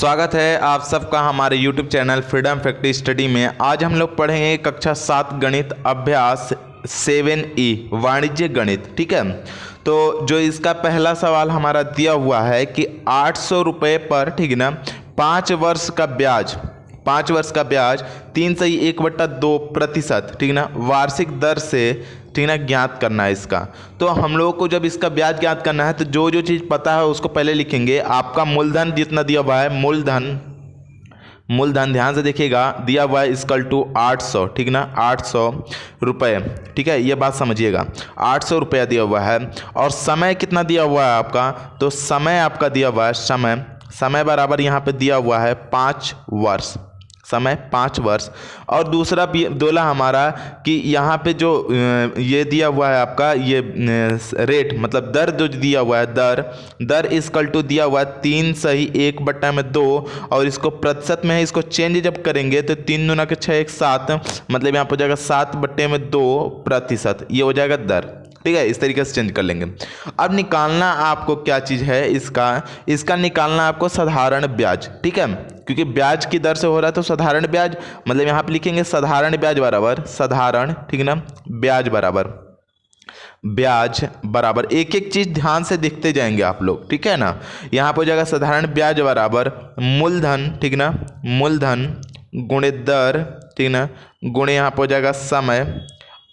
स्वागत है आप सबका हमारे YouTube channel freedom factory study में। आज हम लोग पढ़ेंगे कक्षा 7 गणित अभ्यास 7E वाणिज्य गणित। ठीक है, तो जो इसका पहला सवाल हमारा दिया हुआ है कि 800 रुपये पर, ठीक है ना, 5 वर्ष का ब्याज 3/1/2%, ठीक है ना, वार्षिक दर से, ठीक है ना, ज्ञात करना है इसका। तो हम लोगों को जब इसका ब्याज ज्ञात करना है तो जो जो चीज़ पता है उसको पहले लिखेंगे। आपका मूलधन जितना दिया हुआ है, मूलधन ध्यान से देखिएगा, दिया हुआ है इक्वल टू 800, ठीक ना, 800 रुपये। ठीक है, ये बात समझिएगा, 800 रुपया दिया हुआ है। और समय कितना दिया हुआ है आपका, तो समय आपका दिया हुआ है, समय बराबर यहाँ पे दिया हुआ है 5 वर्ष, समय 5 वर्ष। और दूसरा बोला हमारा कि यहाँ पे जो ये दिया हुआ है आपका, ये रेट मतलब दर जो दिया हुआ है, दर इक्वल टू दिया हुआ है 3/1/2, और इसको प्रतिशत में है, इसको चेंज जब करेंगे तो 3 दूना के 6 1 7, मतलब यहाँ पर हो जाएगा 7/2%, ये हो जाएगा दर। ठीक है, इस तरीके से चेंज कर लेंगे। अब निकालना आपको क्या चीज़ है, इसका निकालना आपको साधारण ब्याज। ठीक है, क्योंकि ब्याज की दर से हो रहा है तो साधारण ब्याज, मतलब यहाँ पे लिखेंगे साधारण ब्याज बराबर, ठीक है ना, ब्याज बराबर एक एक चीज़ ध्यान से देखते जाएंगे आप लोग। ठीक है ना, यहाँ पर हो जाएगा साधारण ब्याज बराबर मूलधन, ठीक ना, मूलधन गुणे दर, ठीक ना, गुणे यहाँ पर हो जाएगा समय,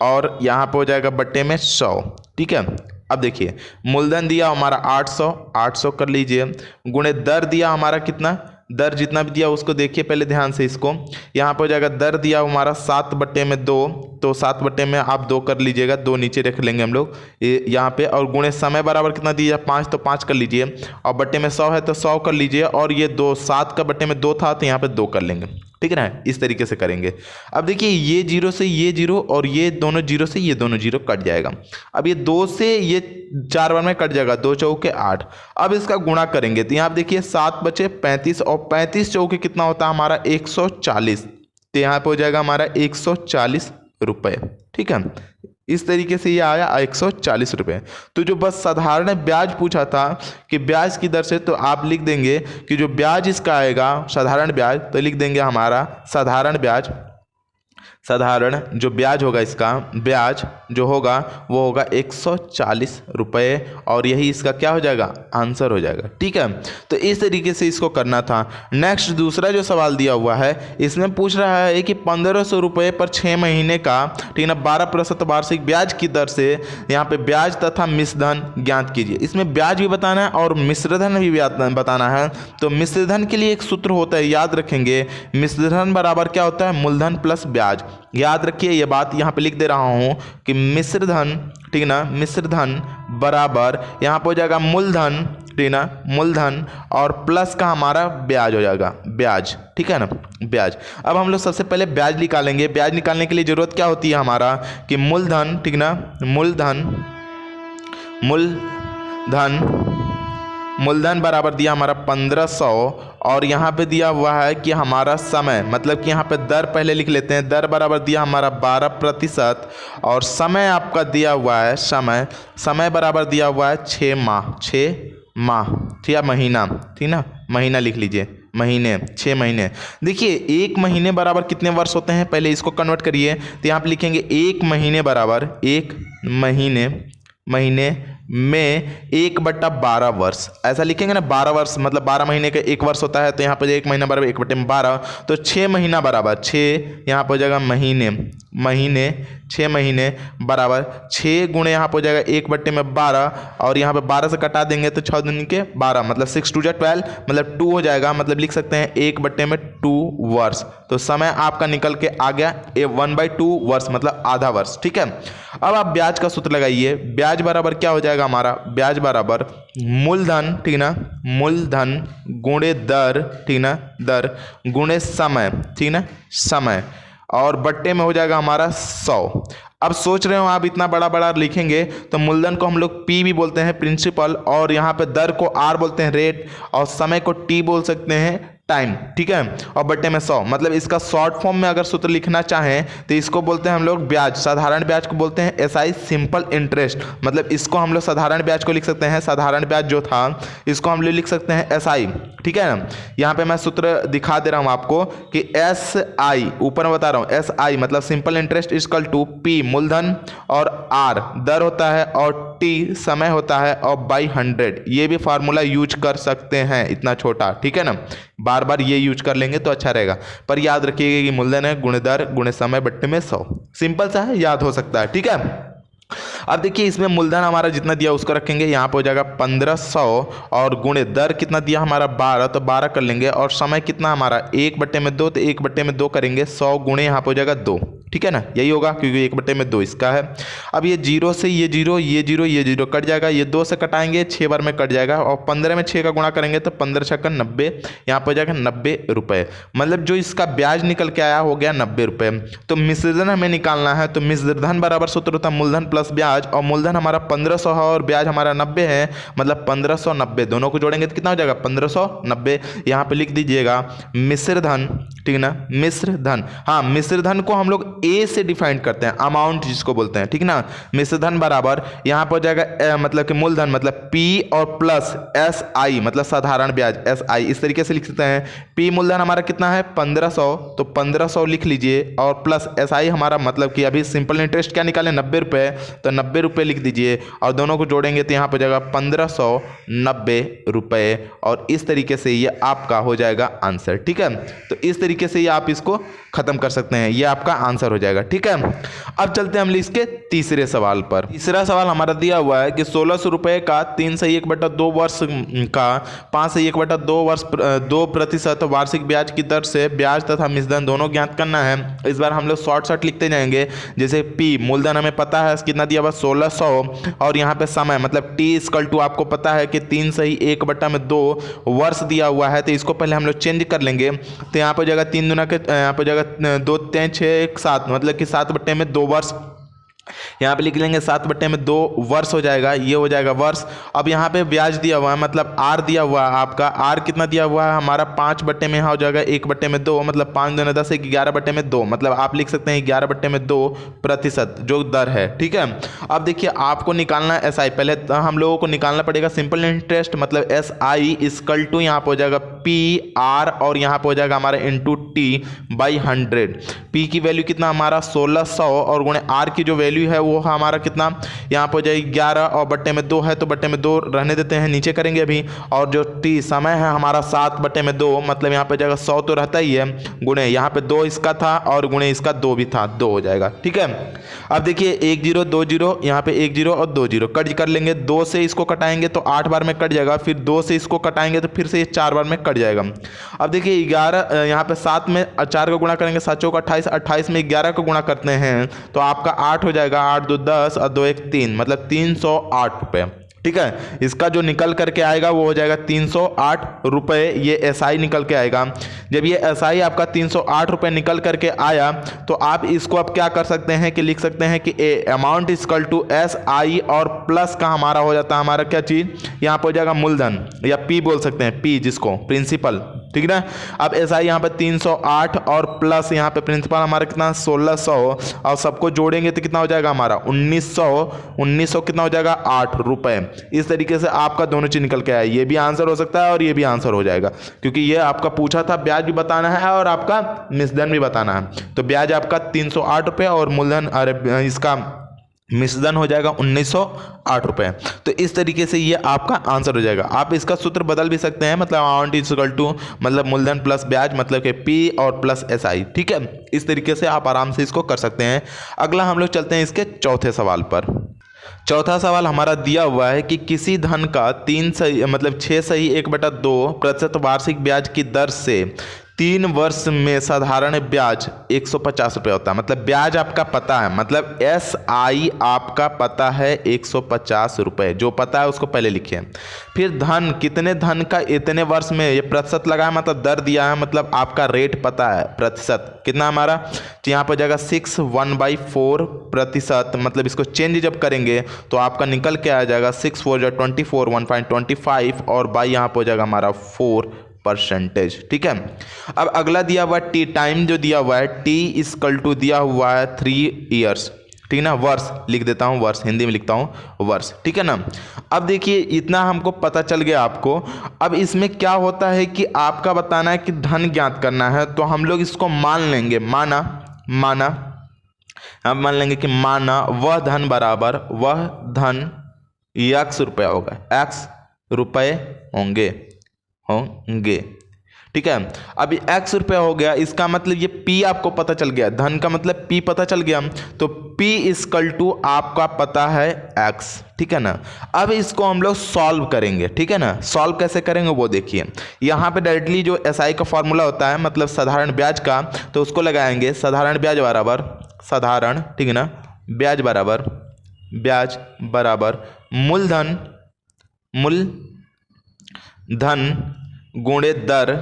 और यहाँ पे हो जाएगा बट्टे में 100। ठीक है, अब देखिए मूलधन दिया हमारा 800 कर लीजिए, गुणे दर दिया हमारा कितना, दर जितना भी दिया उसको देखिए पहले ध्यान से इसको। यहाँ पे हो जाएगा दर दिया हमारा 7/2, तो 7 में आप 2 कर लीजिएगा, 2 नीचे रख लेंगे हम लोग यहाँ पे। और गुणे समय बराबर कितना दिया 5, तो 5 कर लीजिए, और बट्टे में 100 है तो 100 कर लीजिए, और ये 2 7 का बट्टे में 2 था तो यहाँ पे 2 कर लेंगे। ठीक है ना, इस तरीके से करेंगे। अब देखिए ये 0 से ये 0, और ये दोनों 0 से ये दोनों 0 कट जाएगा। अब ये 2 से ये 4 बार में कट जाएगा, 2 चौके 8। अब इसका गुणा करेंगे तो यहाँ देखिए 7 बचे 35, और 35 चौके कितना होता है हमारा 140, तो यहाँ पे हो जाएगा हमारा 140 रुपये। ठीक है, इस तरीके से ये आया 140 रुपये। तो जो बस साधारण ब्याज पूछा था कि ब्याज की दर से, तो आप लिख देंगे कि जो ब्याज इसका आएगा साधारण ब्याज, तो लिख देंगे हमारा साधारण जो ब्याज होगा, इसका ब्याज जो होगा वो होगा 140 रुपये, और यही इसका क्या हो जाएगा, आंसर हो जाएगा। ठीक है, तो इस तरीके से इसको करना था। नेक्स्ट दूसरा जो सवाल दिया हुआ है, इसमें पूछ रहा है कि 1500 रुपये पर 6 महीने का, ठीक है, 12% वार्षिक ब्याज की दर से यहाँ पे ब्याज तथा मिश्रधन ज्ञात कीजिए। इसमें ब्याज भी बताना है और मिश्रधन भी बताना है। तो मिश्रधन के लिए एक सूत्र होता है, याद रखेंगे, मिश्रधन बराबर क्या होता है, मूलधन प्लस ब्याज। याद रखिए ये बात, यहाँ पे लिख दे रहा हूँ कि मिश्रधन, ठीक ना, मिश्रधन बराबर यहाँ पे हो जाएगा मूलधन, ठीक ना, मूलधन, और प्लस का हमारा ब्याज हो जाएगा, ब्याज। ठीक है ना, ब्याज। अब हम लोग सबसे पहले ब्याज निकालेंगे। ब्याज निकालने के लिए जरूरत क्या होती है हमारा, कि मूलधन, ठीक ना, मूलधन बराबर दिया हमारा 1500, और यहाँ पे दिया हुआ है कि हमारा समय, मतलब कि यहाँ पे दर पहले लिख लेते हैं, दर बराबर दिया हमारा 12%, और समय आपका दिया हुआ है, समय बराबर दिया हुआ है 6 माह, ठीक है, महीना, ठीक ना, महीना लिख लीजिए, महीने, 6 महीने। देखिए 1 महीने बराबर कितने वर्ष होते हैं, पहले इसको कन्वर्ट करिए, तो यहाँ पे लिखेंगे 1 महीने बराबर, 1 महीने में 1/12 वर्ष, ऐसा लिखेंगे ना, 12 वर्ष मतलब 12 महीने का 1 वर्ष होता है, तो यहाँ पर 1 महीना बराबर 1/12, तो 6 महीना बराबर 6, यहाँ पर हो जाएगा महीने, 6 महीने बराबर 6 गुणे यहाँ पर हो जाएगा 1/12, और यहाँ पे 12 से कटा देंगे तो 6 दूनी के 12, मतलब 6 2 12, मतलब 2 हो जाएगा, मतलब लिख सकते हैं 1/2 वर्ष। तो समय आपका निकल के आ गया 1/2 वर्ष, मतलब आधा वर्ष। ठीक है, अब आप ब्याज का सूत्र लगाइए। ब्याज बराबर क्या हो जाएगा हमारा, ब्याज बराबर मूलधन, ठीक ना, मूलधन गुणे दर, ठीक ना, दर गुणे समय, ठीक ना, समय, और बट्टे में हो जाएगा हमारा 100। अब सोच रहे हो आप इतना बड़ा बड़ा लिखेंगे, तो मूलधन को हम लोग P भी बोलते हैं, प्रिंसिपल, और यहाँ पे दर को R बोलते हैं, रेट, और समय को T बोल सकते हैं, टाइम, ठीक है, और बट्टे में 100, मतलब इसका शॉर्ट फॉर्म में अगर सूत्र लिखना चाहें तो इसको बोलते हैं हम लोग ब्याज, साधारण ब्याज को बोलते हैं एसआई सिंपल इंटरेस्ट, मतलब इसको हम लोग साधारण ब्याज को लिख सकते हैं, साधारण ब्याज जो था इसको हम लोग लिख सकते हैं एसआई, ठीक है ना। यहाँ पे मैं सूत्र दिखा दे रहा हूँ आपको कि एस आई, ऊपर में बता रहा हूँ एस आई मतलब simple interest equal to P मूलधन और आर दर होता है और टी समय होता है और बाई 100, ये भी फार्मूला यूज कर सकते हैं, इतना छोटा, ठीक है ना, बार बार ये यूज कर लेंगे तो अच्छा रहेगा, पर याद रखिएगा कि मूलधन है गुणे दर गुणे समय बट्टे में 100, सिंपल सा है, याद हो सकता है, ठीक है। अब देखिए इसमें मूलधन हमारा जितना दिया उसको रखेंगे, यहाँ पे हो जाएगा 1500 और गुणे दर कितना दिया हमारा 12, तो 12 कर लेंगे, और समय कितना हमारा 1/2, तो 1/2 करेंगे, 100 गुणे यहाँ पे हो जाएगा 2, ठीक है ना, यही होगा क्योंकि 1/2 इसका है। अब ये जीरो से ये जीरो, ये जीरो, ये जीरो कट जाएगा, ये 2 से कटाएंगे 6 बार में कट जाएगा, और 15 में 6 का गुणा करेंगे तो 15 छक्का 90, यहाँ पर हो जाएगा 90 रुपये, मतलब जो इसका ब्याज निकल के आया हो गया 90 रुपये। तो मिश्रधन हमें निकालना है, तो मिश्रधन बराबर सूत्र होता है मूलधन प्लस ब्याज, और मूलधन हमारा 1500 है और ब्याज हमारा 90 है, मतलब 1590, दोनों को जोड़ेंगे तो कितना हो जाएगा 1590, यहाँ पे लिख दीजिएगा मिश्रधन, ठीक ना, मिश्रधन, हाँ मिश्रधन को हम लोग ए से डिफाइन करते हैं, अमाउंट जिसको बोलते हैं, ठीक ना, मिश्रधन बराबर यहाँ पर हो जाएगा मतलब कि मूलधन मतलब पी और प्लस एस आई मतलब साधारण ब्याज एस आई, इस तरीके से लिख सकते हैं। पी मूलधन हमारा कितना है 1500, तो 1500 लिख लीजिए, और प्लस एस आई हमारा मतलब कि अभी सिंपल इंटरेस्ट क्या निकाले 90 रुपये, तो 90 रुपये लिख दीजिए, और दोनों को जोड़ेंगे तो यहाँ पर जाएगा 1590 रुपये, और इस तरीके से ये आपका हो जाएगा आंसर, ठीक है। तो इस तरीके से ये आप इसको खत्म कर सकते हैं, ये आपका आंसर हो जाएगा, ठीक है। अब चलते हैं हम इसके तीसरे सवाल पर। तीसरा सवाल हमारा दिया हुआ है कि 1600 रुपये का 3/1/2 वर्ष का 5/1/2 वर्ष 2% वार्षिक ब्याज की दर से ब्याज तथा मिश्रधन दोनों ज्ञात करना है। इस बार हम लोग शॉर्ट लिखते जाएंगे, जैसे पी मूलधन हमें पता है कितना दिया हुआ 1600, और यहाँ पे समय मतलब टी इक्वल टू आपको पता है कि 3/1/2 वर्ष दिया हुआ है, तो इसको पहले हम लोग चेंज कर लेंगे, तो यहाँ पर जगह 3 दूना के यहाँ पर जगह 2 3 6 1 7 मतलब कि 7/2 वर्ष, यहाँ पे लिख लेंगे 7/2 वर्ष हो जाएगा, ये हो जाएगा वर्ष। अब यहाँ पे ब्याज दिया हुआ है मतलब आर दिया हुआ है, आपका आर कितना दिया हुआ है हमारा 5 में यहाँ हो जाएगा 1/2 मतलब 5 दूना 10 11/2 मतलब आप लिख सकते हैं 11/2% जो दर है, ठीक है। अब देखिए आपको निकालना है एस आई, पहले हम लोगों को निकालना पड़ेगा सिंपल इंटरेस्ट मतलब एस आई इक्वल टू यहाँ पे हो जाएगा पी आर, और यहाँ पे हो जाएगा हमारा इंटू टी बाई 100। पी की वैल्यू कितना हमारा 1600 और गुणे आर की जो वैल्यू है वो हमारा कितना यहाँ पर हो जाएगी 11, और बट्टे में 2 है तो बट्टे में 2 रहने देते हैं, नीचे करेंगे अभी, और जो टी समय है हमारा 7/2 मतलब यहाँ पे जाएगा 100 तो रहता ही है, गुणे यहाँ पे 2 इसका था और गुणे इसका 2 भी था, 2 हो जाएगा, ठीक है। अब देखिए 1 0 2 0 यहाँ पे 1 0 और 2 0 कट कर लेंगे, 2 से इसको कटाएंगे तो 8 बार में कट जाएगा, फिर 2 से इसको कटाएंगे तो फिर से ये 4 बार में कट जाएगा। अब देखिए 11 यहाँ पे 7 में 4 का गुणा करेंगे, 7 चौका 28, 28 में 11 का गुणा करते हैं तो आपका 8 हो जाएगा, 8 2 10 और 2 1 3 मतलब 308 रुपये, ठीक है। इसका जो निकल करके आएगा वो हो जाएगा 308 रुपये, ये एसआई निकल के आएगा। जब ये एसआई आपका 308 रुपये निकल करके आया तो आप इसको अब क्या कर सकते हैं कि लिख सकते हैं कि a amount equal to S I और प्लस का हमारा हो जाता है हमारा क्या चीज़, यहाँ पर हो जाएगा मूलधन या पी बोल सकते हैं, पी जिसको प्रिंसिपल, ठीक ना। अब एस आई यहाँ पर 308 और प्लस यहाँ पे प्रिंसिपल हमारा कितना 1600, और सबको जोड़ेंगे तो कितना हो जाएगा हमारा 1900 कितना हो जाएगा 8 रुपये। इस तरीके से आपका दोनों चीज निकल के आया, ये भी आंसर हो सकता है और ये भी आंसर हो जाएगा, क्योंकि ये आपका पूछा था ब्याज भी बताना है और आपका मिश्रधन भी बताना है। तो ब्याज आपका 308 रुपये और मूलधन अरे इसका मिश्रधन हो जाएगा 1908 रुपये। तो इस तरीके से ये आपका आंसर हो जाएगा। आप इसका सूत्र बदल भी सकते हैं, मतलब अमाउंट इज इक्वल टू मतलब मूलधन प्लस ब्याज मतलब कि पी और प्लस एस आई, ठीक है। इस तरीके से आप आराम से इसको कर सकते हैं। अगला हम लोग चलते हैं इसके चौथे सवाल पर। चौथा सवाल हमारा दिया हुआ है कि किसी धन का 6/1/2% वार्षिक ब्याज की दर से 3 वर्ष में साधारण ब्याज 150 रुपये होता है। मतलब ब्याज आपका पता है, मतलब एस आई आपका पता है 150 रुपये, जो पता है उसको पहले लिखिए। फिर धन कितने धन का इतने वर्ष में, ये प्रतिशत लगा है मतलब दर दिया है, मतलब आपका रेट पता है प्रतिशत कितना हमारा, तो यहाँ पर जाएगा 6/1/4%। मतलब इसको चेंज जब करेंगे तो आपका निकल के आ जाएगा 6 4 24 1.25 और बाई यहाँ पर हो जाएगा हमारा 4%। परसेंटेज। ठीक है, अब अगला दिया हुआ टी, टाइम जो दिया हुआ है टी इक्वल टू दिया हुआ है 3 ईयर्स। ठीक है ना, वर्ष लिख देता हूँ, वर्ष हिंदी में लिखता हूँ वर्ष। ठीक है ना, अब देखिए इतना हमको पता चल गया आपको। अब इसमें क्या होता है कि आपका बताना है कि धन ज्ञात करना है, तो हम लोग इसको मान लेंगे, हम मान लेंगे कि माना वह धन बराबर वह धन x रुपया होगा, x रुपये होंगे। ठीक है, अब x रुपया हो गया, इसका मतलब ये p आपको पता चल गया, धन का मतलब p पता चल गया, तो p इक्वल टू आपका पता है x। ठीक है ना, अब इसको हम लोग सॉल्व करेंगे। ठीक है ना, सॉल्व कैसे करेंगे वो देखिए, यहाँ पे डायरेक्टली जो SI का फॉर्मूला होता है मतलब साधारण ब्याज का, तो उसको लगाएंगे साधारण ब्याज बराबर साधारण, ठीक है ना, ब्याज बराबर मूलधन गुणे दर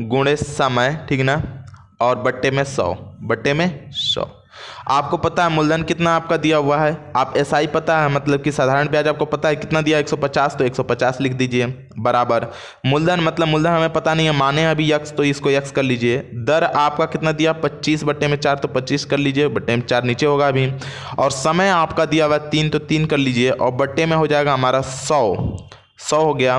गुणे समय, ठीक ना, और बट्टे में 100। आपको पता है मूलधन कितना आपका दिया हुआ है, आप SI पता है मतलब कि साधारण ब्याज आपको पता है कितना दिया 150, तो 150 लिख दीजिए बराबर मूलधन, मतलब मूलधन हमें पता नहीं है, माने अभी x, तो इसको x कर लीजिए। दर आपका कितना दिया 25 बट्टे में 4, तो 25 कर लीजिए, बट्टे में 4 नीचे होगा अभी, और समय आपका दिया हुआ 3, तो 3 कर लीजिए, और बट्टे में हो जाएगा हमारा 100 हो गया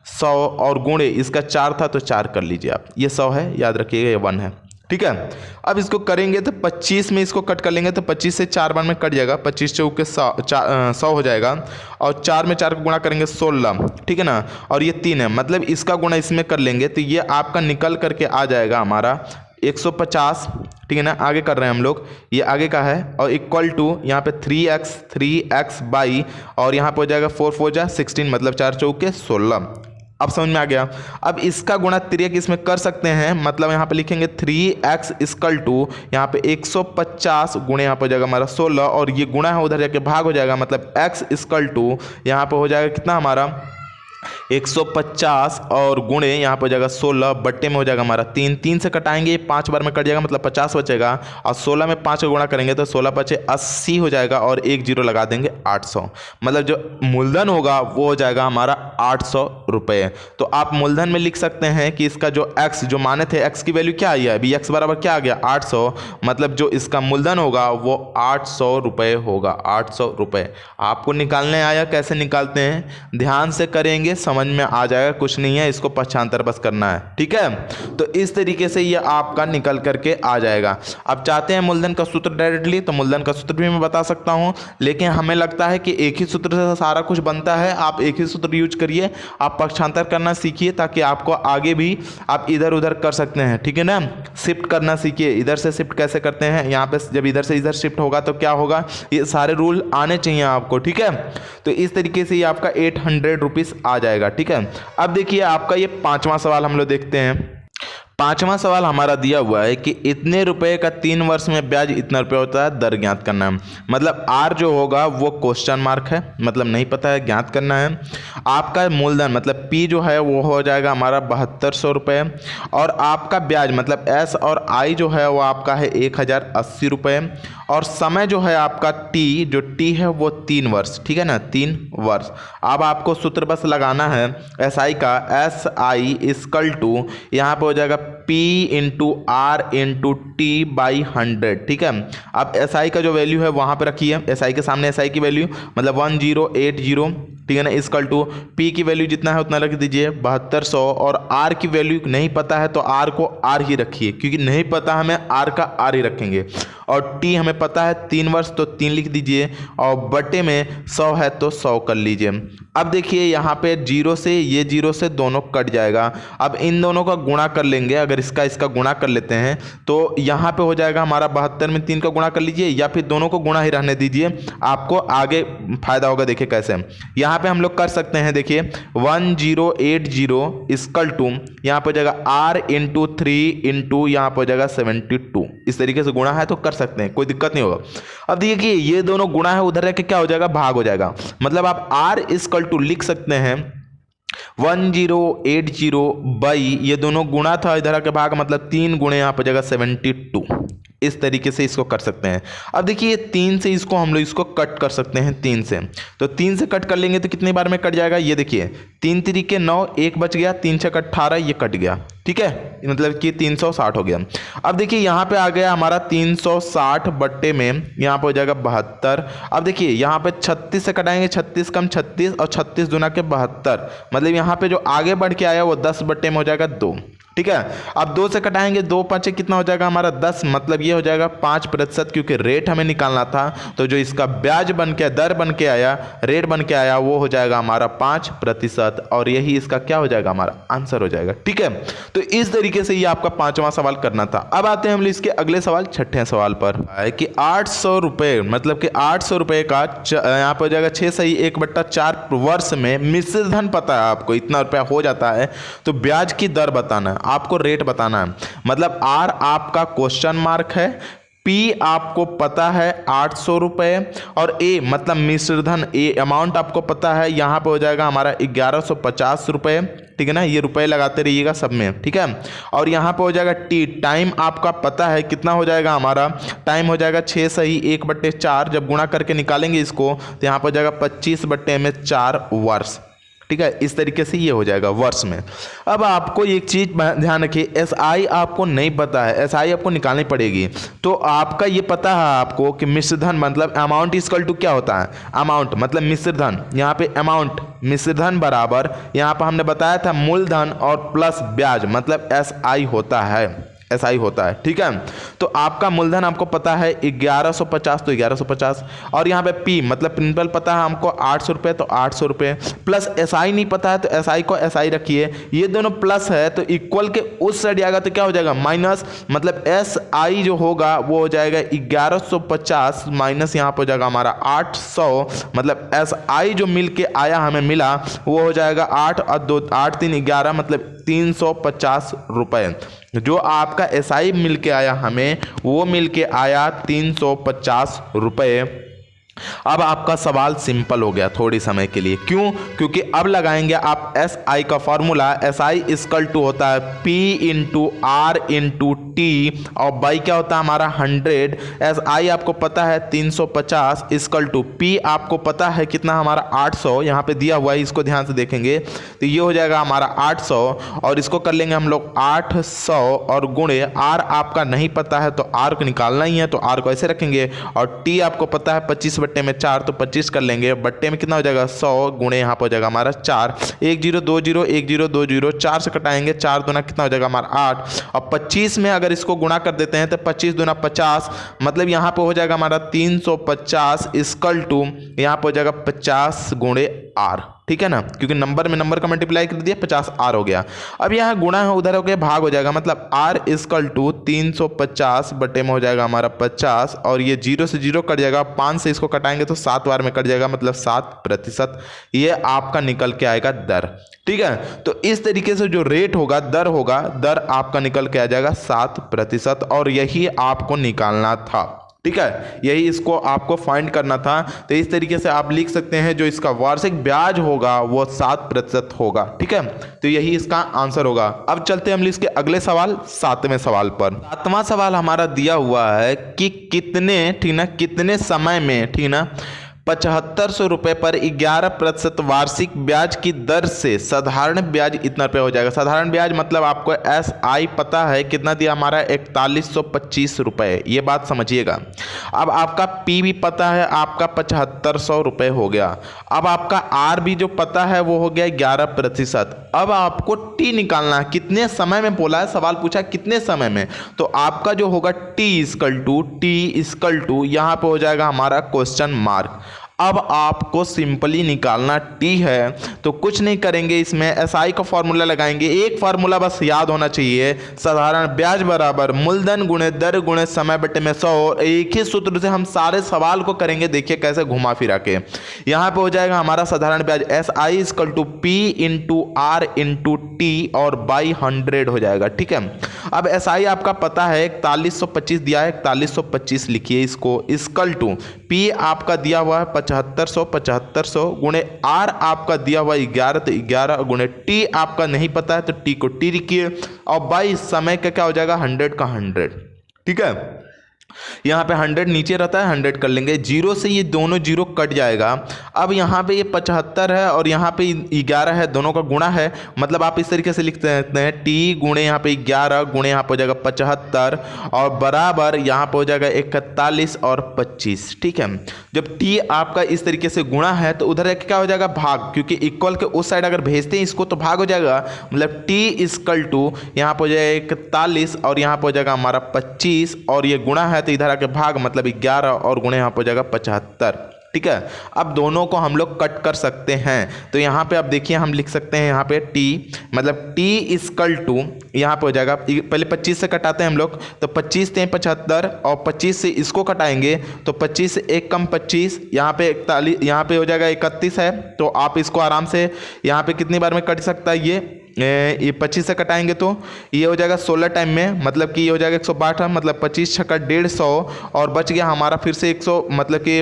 100, और गुणे इसका 4 था तो 4 कर लीजिए आप, ये 100 है, याद रखिएगा ये 1 है। ठीक है, अब इसको करेंगे तो 25 में इसको कट कर लेंगे, तो 25 से 4 बार में कट जाएगा, 25 चौके 100 हो जाएगा, और 4 में 4 को गुणा करेंगे 16। ठीक है ना, और ये 3 है, मतलब इसका गुणा इसमें कर लेंगे, तो ये आपका निकल करके आ जाएगा हमारा 150। ठीक है ना, आगे कर रहे हैं हम लोग, ये आगे का है, और इक्वल टू यहाँ पे 3x बाई, और यहाँ पे हो जाएगा 4 4 जा 16, मतलब 4 चौके 16। अब समझ में आ गया। अब इसका गुणा 3x इसमें कर सकते हैं, मतलब यहाँ पे लिखेंगे 3x इक्वल टू यहाँ पे 150 गुणे यहाँ पे हो जाएगा हमारा 16, और ये गुणा है उधर जाके भाग हो जाएगा, मतलब x इक्वल टू यहाँ पे हो जाएगा कितना हमारा 150, और गुणे यहाँ पर हो जाएगा 16, बट्टे में हो जाएगा हमारा 3 से कटाएंगे 5 बार में कट जाएगा, मतलब 50 बचेगा, और 16 में 5 का गुणा करेंगे तो 16 5 80 हो जाएगा, और 1 0 लगा देंगे 800, मतलब जो मूलधन होगा वो हो जाएगा हमारा 800 रुपये। तो आप मूलधन में लिख सकते हैं कि इसका जो x जो माने थे, x की वैल्यू क्या आई है अभी, x बराबर क्या आ गया 800, मतलब जो इसका मूलधन होगा वो 800 रुपये होगा, 800 रुपये। आपको निकालने आया, कैसे निकालते हैं ध्यान से करेंगे, समझ में आ जाएगा, कुछ नहीं है, इसको पक्षांतर बस करना है। ठीक है, तो इस तरीके से ये आपका निकल करके आ जाएगा। अब चाहते हैं मूलधन का सूत्र डायरेक्टली, तो मूलधन का सूत्र भी मैं बता सकता हूं, लेकिन हमें लगता है कि एक ही सूत्र से सारा कुछ बनता है, आप एक ही सूत्र यूज करिए, आप पक्षांतर करना सीखिए, ताकि आपको आगे भी आप इधर उधर कर सकते हैं। ठीक है ना, शिफ्ट करना सीखिए, इधर से शिफ्ट कैसे करते हैं, यहाँ पे जब इधर से इधर शिफ्ट होगा तो क्या होगा, ये सारे रूल आने चाहिए आपको। ठीक है, तो इस तरीके से ये आपका 800 रुपीज आ जाएगा। ठीक है, अब देखिए आपका ये 5वां सवाल हम लोग देखते हैं। 5वां सवाल हमारा दिया हुआ है कि इतने रुपए का 3 वर्ष में ब्याज इतना रुपये होता है, दर ज्ञात करना है। मतलब आर जो होगा वो क्वेश्चन मार्क है, मतलब नहीं पता है, ज्ञात करना है। आपका मूलधन मतलब पी जो है वो हो जाएगा हमारा 7200 रुपये, और आपका ब्याज मतलब एस और आई जो है वो आपका है 1080 रुपये, और समय जो है आपका टी, जो टी है वो 3 वर्ष। ठीक है ना, 3 वर्ष। अब आपको सूत्र बस लगाना है एस आई का, एस आई इक्वल टू यहाँ पे हो जाएगा P into R into T by 100। ठीक है, अब एस आई का जो वैल्यू है वहाँ पे रखिए, एस आई के सामने एस आई की वैल्यू मतलब 1080। ठीक है ना, इक्वल टू P की वैल्यू जितना है उतना रख दीजिए 7200, और R की वैल्यू नहीं पता है तो R को R ही रखिए, क्योंकि नहीं पता हमें R का R ही रखेंगे, और T हमें पता है 3 वर्ष तो 3 लिख दीजिए, और बटे में 100 है तो 100 कर लीजिए। अब देखिए यहाँ पे 0 से ये 0 से दोनों कट जाएगा, अब इन दोनों का गुणा कर लेंगे, अगर इसका गुणा कर लेते हैं तो यहाँ पे हो जाएगा हमारा 72 में 3 का गुणा कर लीजिए, या फिर दोनों को गुणा ही रहने दीजिए, आपको आगे फायदा होगा। देखिए कैसे यहाँ पे हम लोग कर सकते हैं, देखिए 1080 इक्वल टू यहाँ पे हो जाएगा R इंटू 3 इंटू यहाँ पे हो जाएगा 72, इस तरीके से गुणा है तो कर सकते हैं, कोई दिक्कत नहीं होगा। अब देखिए ये दोनों गुणा है, उधर रह के क्या हो जाएगा, भाग हो जाएगा, मतलब आप R इक्वल टू लिख सकते हैं 1080 बाई, ये दोनों गुणा था, इधर आके भाग, मतलब 3 गुणे यहाँ पे हो जाएगा 72। इस तरीके से इसको कर सकते हैं। अब देखिए ये 3 से इसको हम लोग इसको कट कर सकते हैं 3 से, तो 3 से कट कर लेंगे तो कितनी बार में कट जाएगा, ये देखिए 3 तरीके 9, 1 बच गया, 3 6 18, ये कट गया, ठीक है, मतलब कि 360 हो गया। अब देखिए यहाँ पे आ गया हमारा 360 बट्टे में यहाँ पे हो जाएगा 72। अब देखिए यहाँ पे 36 से कटाएंगे, 36 कम 36 और 36 दूना के 72, मतलब यहाँ पे जो आगे बढ़ के आया वो 10 बट्टे में हो जाएगा 2, ठीक है। अब 2 से कटाएंगे, 2 5 कितना हो जाएगा हमारा 10, मतलब ये हो जाएगा 5%, क्योंकि रेट हमें निकालना था, तो जो इसका ब्याज बन के दर बन के आया, रेट बन के आया, वो हो जाएगा हमारा 5%, और यही इसका क्या हो जाएगा हमारा आंसर हो जाएगा, ठीक है। तो इस तरीके से ये आपका 5वां सवाल करना था। अब आते हैं हम इसके अगले सवाल 6ठे सवाल पर कि 800 रुपये, मतलब कि 800 रुपये का यहाँ पर हो जाएगा 6 सही 1/4 वर्ष में मिश्र धन पता है आपको, इतना रुपया हो जाता है, तो ब्याज की दर बताना है, आपको रेट बताना है। मतलब आर आपका क्वेश्चन मार्क है, पी आपको पता है 800 रुपये, और ए मतलब मिश्रधन, ए अमाउंट आपको पता है, यहाँ पे हो जाएगा हमारा 1150 रुपये, ठीक है ना, ये रुपए लगाते रहिएगा सब में, ठीक है। और यहाँ पे हो जाएगा टी, टाइम आपका पता है कितना हो जाएगा हमारा, टाइम हो जाएगा 6 सही 1/4, जब गुणा करके निकालेंगे इसको तो यहाँ पे हो जाएगा 25/4 वर्ष, ठीक है। इस तरीके से ये हो जाएगा वर्ष में। अब आपको एक चीज़ ध्यान रखिए, एसआई आपको नहीं पता है, एसआई आपको निकालनी पड़ेगी। तो आपका ये पता है आपको कि मिश्रधन मतलब अमाउंट इक्वल टू क्या होता है, अमाउंट मतलब मिश्रधन, यहाँ पे अमाउंट मिश्रधन बराबर, यहाँ पर हमने बताया था मूलधन और प्लस ब्याज, मतलब एसआई होता है, एसआई होता है, ठीक है। तो आपका मूलधन आपको पता है 1150, तो 1150, और यहाँ पे पी मतलब प्रिंसिपल पता है हमको 800 रुपये, तो 800 रुपये, प्लस एसआई नहीं पता है तो एसआई को एसआई रखिए, ये दोनों प्लस है तो इक्वल के उस साइड आएगा तो क्या हो जाएगा माइनस, मतलब एसआई जो होगा वो हो जाएगा 1150 माइनस यहाँ पर हो जाएगा हमारा 800, मतलब एसआई जो मिल के आया हमें मिला वो हो जाएगा 8 और 2 8 3 11, मतलब 350 रुपये। जो आपका एसआई मिल के आया हमें वो मिल के आया 350 रुपये। अब आपका सवाल सिंपल हो गया थोड़ी समय के लिए, क्यों, क्योंकि अब लगाएंगे आप एस आई का formula, S I equal to होता है P into R into T, और बाई क्या होता है हमारा 100, एस आई आपको पता है 350 इक्वल टू पी आपको पता है कितना हमारा 800, यहाँ पे दिया हुआ है, इसको ध्यान से देखेंगे तो ये हो जाएगा हमारा 800, और इसको कर लेंगे हम लोग 800 और गुणे आर आपका नहीं पता है तो आर को निकालना ही है, तो आर को ऐसे रखेंगे, और टी आपको पता है 25 बट्टे में 4, तो 25 कर लेंगे, बट्टे में कितना हो जाएगा 100, गुणे यहाँ पर हो जाएगा हमारा 4, 1 0 2 0 1 0 2 0, 4 से कटाएंगे, 4 दूना कितना हो जाएगा हमारा 8, और 25 में अगर इसको गुणा कर देते हैं तो 25 दूना 50, मतलब यहाँ पे हो जाएगा हमारा 350 इक्वल टू यहाँ पे हो जाएगा 50 गुणे आर, ठीक है ना, क्योंकि नंबर में नंबर का मल्टीप्लाई कर दिया 50 आर हो गया। अब यहाँ गुणा है उधर हो गया भाग हो जाएगा, मतलब आर इक्वल टू 350 बटे में हो जाएगा हमारा 50, और ये 0 से 0 कट जाएगा, 5 से इसको कटाएंगे तो 7 बार में कट जाएगा, मतलब 7%, ये आपका निकल के आएगा दर, ठीक है। तो इस तरीके से जो रेट होगा, दर आपका निकल के आ जाएगा 7%, और यही आपको निकालना था, ठीक है, यही इसको आपको फाइंड करना था। तो इस तरीके से आप लिख सकते हैं जो इसका वार्षिक ब्याज होगा वो 7% होगा, ठीक है, तो यही इसका आंसर होगा। अब चलते हैं हम इसके अगले सवाल 7वें सवाल पर। 7वां सवाल हमारा दिया हुआ है कि कितने, ठीक ना, कितने समय में, ठीक ना, 7500 रुपये पर 11% वार्षिक ब्याज की दर से साधारण ब्याज इतना रुपये हो जाएगा। साधारण ब्याज मतलब आपको एस आई पता है कितना दिया हमारा 4125 रुपये, ये बात समझिएगा। अब आपका पी भी पता है, आपका 7500 रुपये हो गया। अब आपका आर भी जो पता है वो हो गया 11%। अब आपको टी निकालना है, कितने समय में बोला है, सवाल पूछा कितने समय में, तो आपका जो होगा टी इक्वल टू यहाँ पे हो जाएगा हमारा क्वेश्चन मार्क। अब आपको सिंपली निकालना टी है, तो कुछ नहीं करेंगे, इसमें एसआई का फॉर्मूला लगाएंगे। एक फार्मूला बस याद होना चाहिए, साधारण ब्याज बराबर मूलधन गुणे दर गुणे समय बटे में 100। एक ही सूत्र से हम सारे सवाल को करेंगे, देखिए कैसे घुमा फिरा के। यहाँ पे हो जाएगा हमारा साधारण ब्याज S I equal to P into R into T और बाई 100 हो जाएगा, ठीक है। अब एस आई आपका पता है 4125 दिया है, 4125 लिखिए इसको, इक्वल टू पी आपका दिया हुआ है 7500 गुणे आर आपका दिया हुआ 11, तो 11 गुणे टी आपका नहीं पता है तो टी को टी लिखिए, और बाई समय का क्या हो जाएगा 100 का 100, ठीक है। यहाँ पे 100 नीचे रहता है, 100 कर लेंगे, जीरो से ये दोनों जीरो कट जाएगा। अब यहाँ पे ये 75 है और यहाँ पे 11 है, दोनों का गुणा है, मतलब आप इस तरीके से लिख सकते हैं टी गुणे यहाँ पे 11 गुणे यहाँ पे हो जाएगा 75 और बराबर यहाँ पे हो जाएगा 41 और 25। ठीक है, जब टी आपका इस तरीके से गुणा है तो उधर क्या हो जाएगा भाग, क्योंकि इक्वल के उस साइड अगर भेजते हैं इसको तो भाग हो जाएगा, मतलब टी इक्वल टू यहाँ पे हो जाएगा 41 और यहाँ पे हो जाएगा हमारा 25 और ये गुणा है तो इधर आके भाग, मतलब 11 और गुणे यहाँ पे हो जाएगा 75। ठीक है, अब दोनों को हम लोग कट कर सकते हैं, तो यहाँ पे अब देखिए हम लिख सकते हैं यहाँ पे टी, मतलब टी इक्वल टू यहाँ पे हो जाएगा, पहले 25 से कटाते हैं हम लोग, तो 25 से 75 और 25 से इसको कटाएंगे तो 25 से 1 कम 25, यहाँ पे 41, यहाँ पे हो जाएगा 31 है, तो आप इसको आराम से यहाँ पे कितनी बार में कट सकता है ये 25 से कटाएंगे तो ये हो जाएगा 16 टाइम में, मतलब कि ये हो जाएगा 162 है, मतलब 25 छक्का 150 और बच गया हमारा फिर से 100, मतलब कि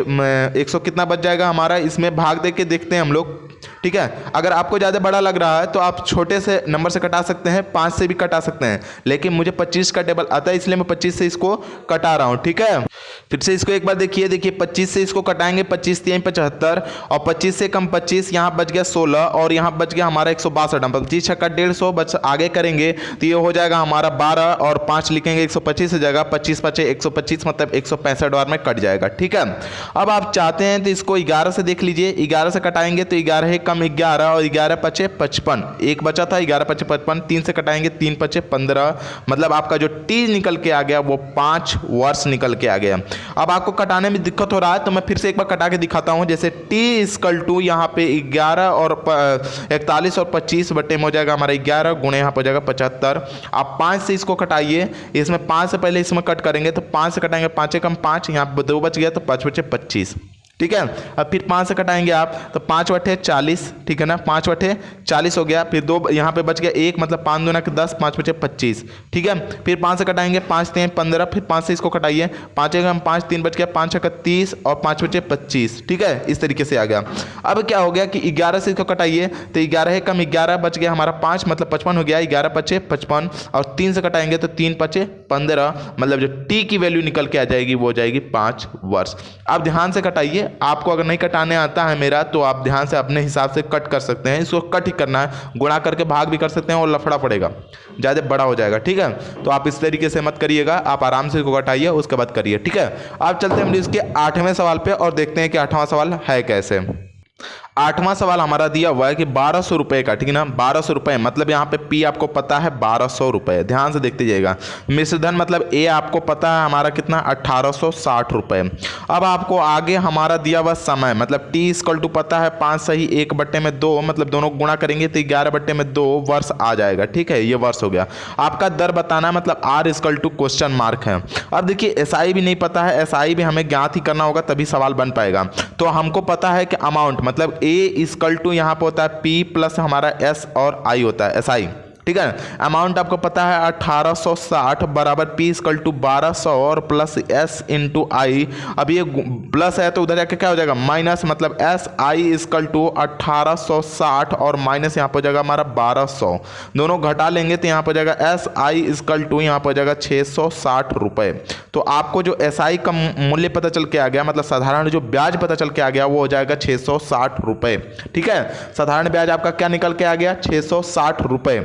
100 कितना बच जाएगा हमारा, इसमें भाग दे के देखते हैं हम लोग। ठीक है, अगर आपको ज़्यादा बड़ा लग रहा है तो आप छोटे से नंबर से कटा सकते हैं, 5 से भी कटा सकते हैं, लेकिन मुझे 25 का टेबल आता है इसलिए मैं 25 से इसको कटा रहा हूँ। ठीक है, फिर से इसको एक बार देखिए 25 से इसको कटाएंगे, 25 3 75 और 25 से कम 25, यहाँ बच गया 16 और यहाँ बच गया हमारा 162, 25 छक्का 150 बच आगे करेंगे तो ये हो जाएगा हमारा 12 और 5 लिखेंगे 125 हो जाएगा, 25 पचे 125 मतलब 165 बार में कट जाएगा। ठीक है, अब आप चाहते हैं तो इसको 11 से देख लीजिए, 11 से कटाएंगे तो 11 कम 11 और 11 पचे 55, एक बचा था 11 पचे 55, 3 से कटाएंगे 3 पचे 15, मतलब आपका जो टी निकल के आ गया वो 5 वर्ष निकल के आ गया। अब आपको कटाने में दिक्कत हो रहा है तो मैं फिर से एक बार कटा के दिखाता हूं, जैसे टी इक्वल टू यहाँ पे 11 और 41 और 25 बटे में हो जाएगा हमारा 11 गुणे यहाँ पे हो जाएगा 75। आप 5 से इसको कटाइए, इसमें 5 से पहले इसमें कट करेंगे तो 5 से कटाएंगे 5 कम 5, यहाँ पे 2 बच गया तो 5 बचे 25। ठीक है, अब फिर 5 से कटाएंगे आप तो 5 बटे 40, ठीक है ना, 5 बटे 40 हो गया, फिर 2 यहाँ पे बच गया 1, मतलब 5 दूना 10, 5 बचे 25। ठीक है, फिर 5 से कटाएंगे, 5 3 15, फिर 5 से इसको कटाइए, 5 एक 5 3 बच गया, 5 6 30 और 5 बचे 25। ठीक है, इस तरीके से आ गया। अब क्या हो गया कि 11 से इसको कटाइए तो 11 कम 11 बच गया हमारा 5, मतलब 55 हो गया, 11 पचे 55 और 3 से कटाएंगे तो 3 पचे 15, मतलब जो टी की वैल्यू निकल के आ जाएगी वो हो जाएगी 5 वर्ष। अब ध्यान से कटाइए, आपको अगर नहीं कटाने आता है मेरा तो आप ध्यान से अपने हिसाब से कट कर सकते हैं, इसको कट ही करना है, गुणा करके भाग भी कर सकते हैं और लफड़ा पड़ेगा, ज़्यादा बड़ा हो जाएगा। ठीक है, तो आप इस तरीके से मत करिएगा, आप आराम से इसको कटाइए उसके बाद करिए। ठीक है, आप चलते हैं हम इसके 8वें सवाल पे और देखते हैं कि 8वां सवाल है कैसे। 8वां सवाल हमारा दिया हुआ है कि 1200 रुपये का, ठीक है ना, 1200 रुपये, मतलब यहाँ पे पी आपको पता है 1200 रुपये, ध्यान से देखते जाइएगा। मिश्रधन मतलब ए आपको पता है हमारा कितना 1860 रुपये। अब आपको आगे हमारा दिया हुआ समय, मतलब टी इक्वल टू पता है 5 सही 1 बट्टे में 2, मतलब दोनों गुणा करेंगे तो 11 बट्टे में 2 वर्ष आ जाएगा। ठीक है, ये वर्ष हो गया। आपका दर बताना है, मतलब R equal to question mark है। अब देखिए एसआई भी नहीं पता है, एसआई भी हमें ज्ञात ही करना होगा तभी सवाल बन पाएगा। तो हमको पता है कि अमाउंट मतलब ए इक्वल टू यहाँ पे होता है पी प्लस हमारा एस और आई होता है एसआई। ठीक है, अमाउंट आपको पता है 1860 बराबर पी इक्वल टू 1200 और प्लस एस इंटू आई। अब ये प्लस है तो उधर जाके क्या हो जाएगा माइनस, मतलब एस आई इक्वल टू 1860 और माइनस यहाँ पर हो जाएगा हमारा 1200, दोनों घटा लेंगे तो यहाँ पर हो जाएगा एस आई इक्वल टू यहाँ पर हो जाएगा 660 रुपये। तो आपको जो एस आई का मूल्य पता चल के आ गया, मतलब साधारण जो ब्याज पता चल के आ गया वो हो जाएगा 660 रुपये। ठीक है, साधारण ब्याज आपका क्या निकल के आ गया 660 रुपये।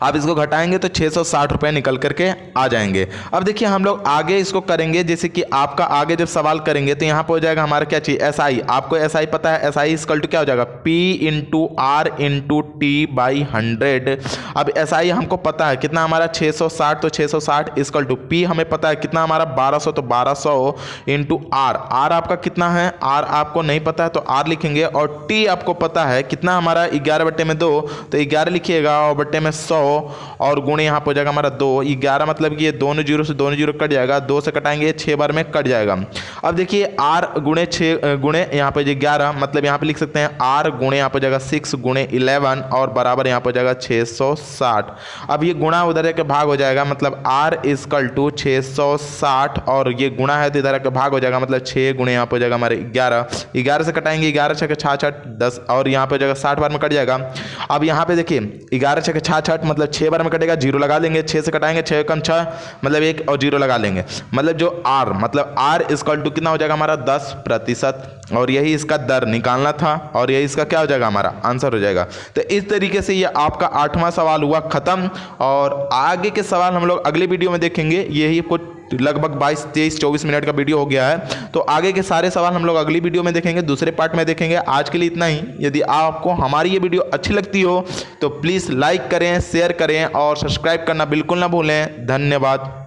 आप इसको घटाएंगे तो 660 रुपये निकल करके आ जाएंगे। अब देखिए हम लोग आगे इसको करेंगे, जैसे कि आपका आगे जब सवाल करेंगे तो यहाँ पर हो जाएगा हमारा क्या चाहिए एसआई। आपको एसआई पता है, एसआई इक्वल टू क्या हो जाएगा P into R into T by 100। अब एसआई हमको पता है कितना हमारा 660, तो 660 इक्वल टू पी हमें पता है कितना हमारा 1200, तो 1200 इंटू आर। आर आपका कितना है, आर आपको नहीं पता है तो आर लिखेंगे, और टी आपको पता है कितना हमारा 11 बट्टे में 2, तो 11 लिखिएगा और बट्टे में 100 और गुणे यहाँ पर हो जाएगा हमारा 2। 11 मतलब कि ये दोनों जीरो से दोनों जीरो कट जाएगा, 2 से कटाएंगे 6 बार में कट जाएगा। अब देखिए आर गुणे 6 गुणे यहाँ पे 11, मतलब यहाँ पे लिख सकते हैं आर गुणे यहाँ पे जाएगा 6 गुणे 11 और बराबर यहाँ पे जाएगा 660। अब ये गुणा उधर के भाग हो जाएगा, मतलब आर इक्वल टू 660 और ये गुणा है तो इधर के भाग हो जाएगा, मतलब 6 गुणे यहाँ पे जाएगा हमारे 11 से कटाएंगे 11 6 66 10 और यहाँ पे जाएगा 60 बार में कट जाएगा। अब यहाँ पे देखिए 11 6 66 कट मतलब 6 बार में कटेगा, जीरो लगा लेंगे, 6 से कटाएंगे, 6 कम 6 मतलब 1 और जीरो लगा लेंगे। मतलब जो आर मतलब आर इक्वल टू कितना हो जाएगा हमारा 10%, और यही इसका दर निकालना था और यही इसका क्या हो जाएगा हमारा आंसर हो जाएगा। तो इस तरीके से ये आपका 8वां सवाल हुआ खत्म, और आगे के सवाल हम लोग अगले वीडियो में देखेंगे। यही कुछ लगभग 22, 23, 24 मिनट का वीडियो हो गया है, तो आगे के सारे सवाल हम लोग अगली वीडियो में देखेंगे, दूसरे पार्ट में देखेंगे। आज के लिए इतना ही। यदि आपको हमारी ये वीडियो अच्छी लगती हो तो प्लीज़ लाइक करें, शेयर करें और सब्सक्राइब करना बिल्कुल ना भूलें। धन्यवाद।